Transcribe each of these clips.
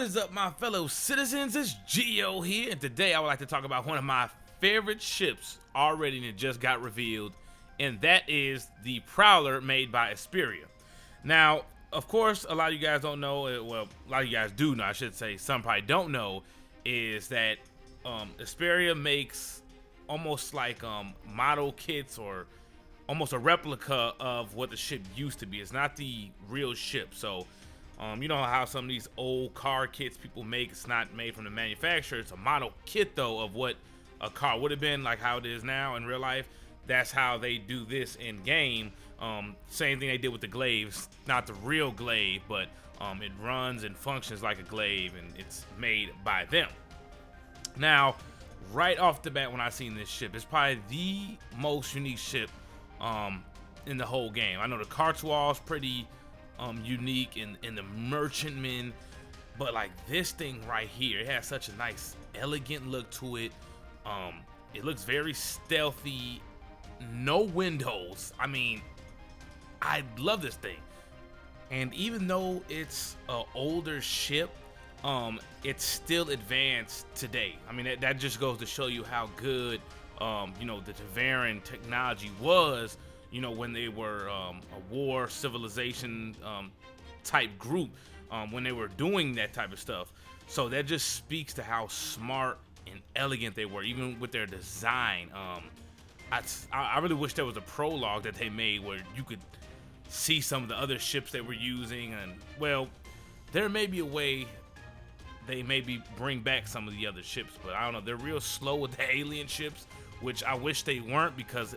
is up, my fellow citizens? It's Gio here, and today I would like to talk about one of my favorite ships already that just got revealed, and that is the Prowler made by Esperia. Now, of course, a lot of you guys don't know, well, a lot of you guys do know, I should say, some probably don't know, is that Esperia makes almost like model kits or almost a replica of what the ship used to be. It's not the real ship, so you know how some of these old car kits people make, it's not made from the manufacturer. It's a model kit, though, of what a car would have been, like how it is now in real life. That's how they do this in game. Same thing they did with the glaives. Not the real glaive, but it runs and functions like a glaive, and it's made by them. Now, right off the bat, when I seen this ship, it's probably the most unique ship in the whole game. I know the Cartois is pretty unique in the merchantman, but like this thing right here, it has such a nice elegant look to it. It looks very stealthy, no windows. I mean, I love this thing, and even though it's an older ship, it's still advanced today. I mean, that just goes to show you how good you know, the Tevarin technology was, you know, when they were a war civilization type group, when they were doing that type of stuff. So that just speaks to how smart and elegant they were, even with their design. I really wish there was a prologue that they made where you could see some of the other ships they were using, and well, there may be a way they maybe bring back some of the other ships, but I don't know. They're real slow with the alien ships, which I wish they weren't, because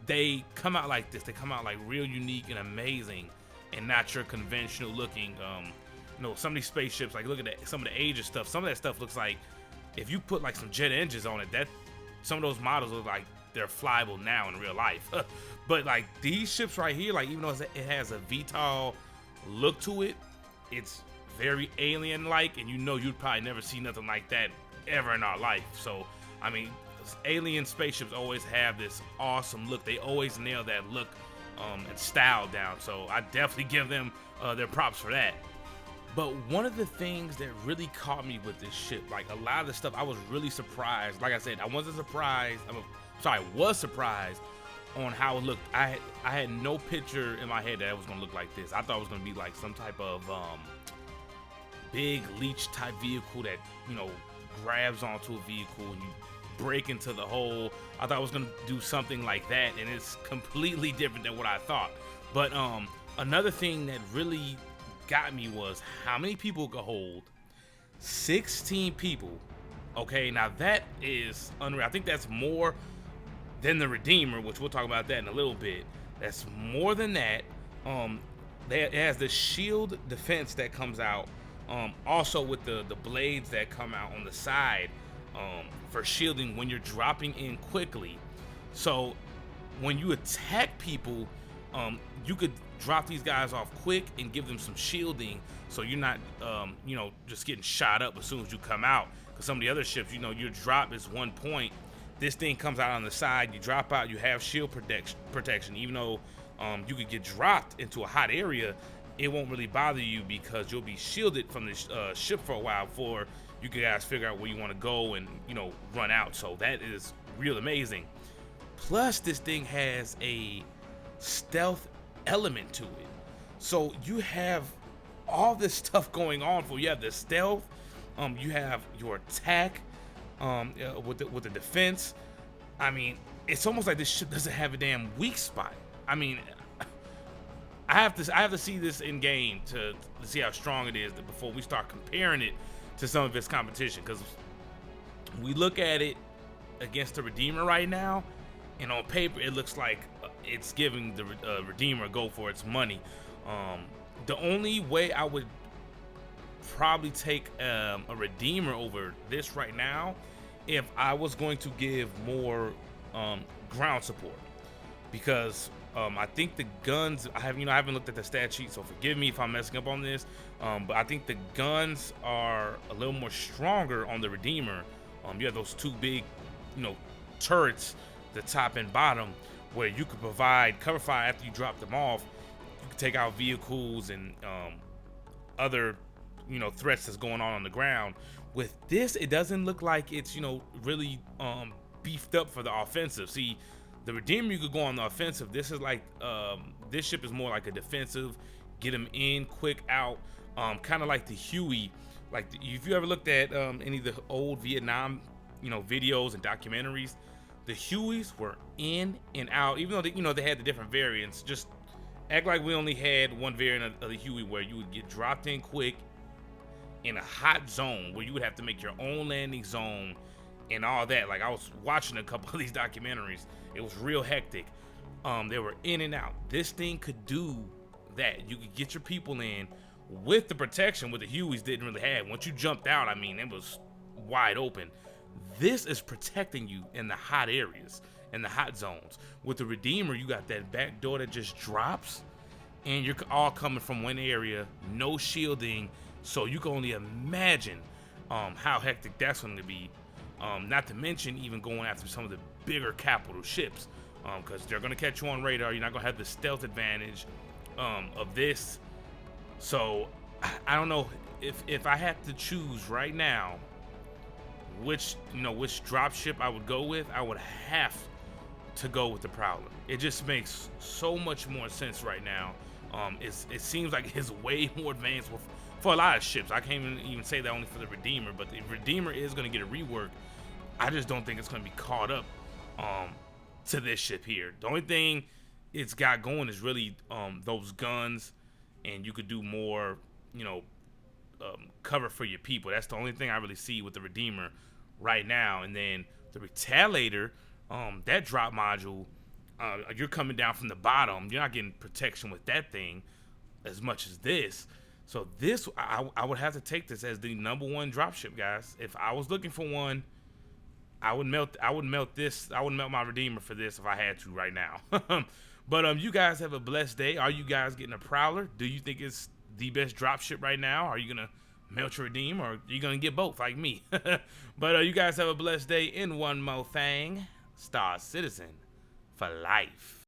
they come out like this. They come out like real unique and amazing, and not your conventional looking. You know, some of these spaceships, like look at some of the age of stuff. Some of that stuff looks like if you put like some jet engines on it, that some of those models look like they're flyable now in real life. But like these ships right here, like even though it has a VTOL look to it, it's very alien-like, and you know you'd probably never see nothing like that ever in our life. So I mean, alien spaceships always have this awesome look. They always nail that look and style down. So I definitely give them their props for that. But one of the things that really caught me with this ship, like a lot of the stuff, I was really surprised. Like I said, I wasn't surprised. I was surprised on how it looked. I had no picture in my head that it was gonna look like this. I thought it was gonna be like some type of big leech type vehicle that, you know, grabs onto a vehicle and you break into the hole. I thought I was gonna do something like that, and it's completely different than what I thought. But another thing that really got me was how many people could hold 16 people. Okay, now that is unreal. I think that's more than the Redeemer, which we'll talk about that in a little bit. That's more than that. It has the shield defense that comes out, also with the blades that come out on the side for shielding when you're dropping in quickly. So when you attack people, you could drop these guys off quick and give them some shielding, so you're not you know, just getting shot up as soon as you come out. Because some of the other ships, you know, your drop is 1 point. This thing comes out on the side, you drop out, you have shield protection. Even though you could get dropped into a hot area, it won't really bother you because you'll be shielded from the ship for a while before you guys figure out where you want to go and, you know, run out. So that is real amazing. Plus, this thing has a stealth element to it. So you have all this stuff going on for you. You have the stealth, you have your attack, with the defense. I mean, it's almost like this ship doesn't have a damn weak spot. I mean, I have to see this in game to see how strong it is before we start comparing it to some of its competition. Because we look at it against the Redeemer right now, and on paper it looks like it's giving the Redeemer a go for its money. The only way I would probably take a Redeemer over this right now, if I was going to give more ground support, because I think the guns, I haven't looked at the stat sheet, so forgive me if I'm messing up on this, but I think the guns are a little more stronger on the Redeemer. You have those two big, you know, turrets, the top and bottom, where you could provide cover fire after you drop them off. You could take out vehicles and other threats that's going on the ground. With this, it doesn't look like it's really beefed up for the offensive. See, the Redeemer, you could go on the offensive. This is like this ship is more like a defensive, get them in quick out, kind of like the Huey. Like if you ever looked at any of the old Vietnam videos and documentaries, the Hueys were in and out, even though they had the different variants. Just act like we only had one variant of the Huey where you would get dropped in quick in a hot zone where you would have to make your own landing zone and all that. Like I was watching a couple of these documentaries, it was real hectic. They were in and out. This thing could do that. You could get your people in with the protection with the Hueys didn't really have. Once you jumped out, I mean, it was wide open. This is protecting you in the hot areas, in the hot zones. With the Redeemer, you got that back door that just drops, and you're all coming from one area, no shielding, so you can only imagine how hectic that's going to be. Not to mention even going after some of the bigger capital ships, because they're going to catch you on radar. You're not going to have the stealth advantage of this. So I don't know if I had to choose right now which dropship I would go with. I would have to go with the Prowler. It just makes so much more sense right now. It seems like it's way more advanced for a lot of ships. I can't even say that only for the Redeemer, but the Redeemer is going to get a rework. I just don't think it's going to be caught up to this ship here. The only thing it's got going is really those guns, and you could do more, cover for your people. That's the only thing I really see with the Redeemer right now. And then the Retaliator, that drop module, you're coming down from the bottom. You're not getting protection with that thing as much as this. So this, I would have to take this as the #1 dropship, guys. If I was looking for one, I would melt this. I would melt my Redeemer for this if I had to right now. But you guys have a blessed day. Are you guys getting a Prowler? Do you think it's the best dropship right now? Are you gonna melt your Redeemer, or are you gonna get both like me? But you guys have a blessed day. And one more thing, Star Citizen for life.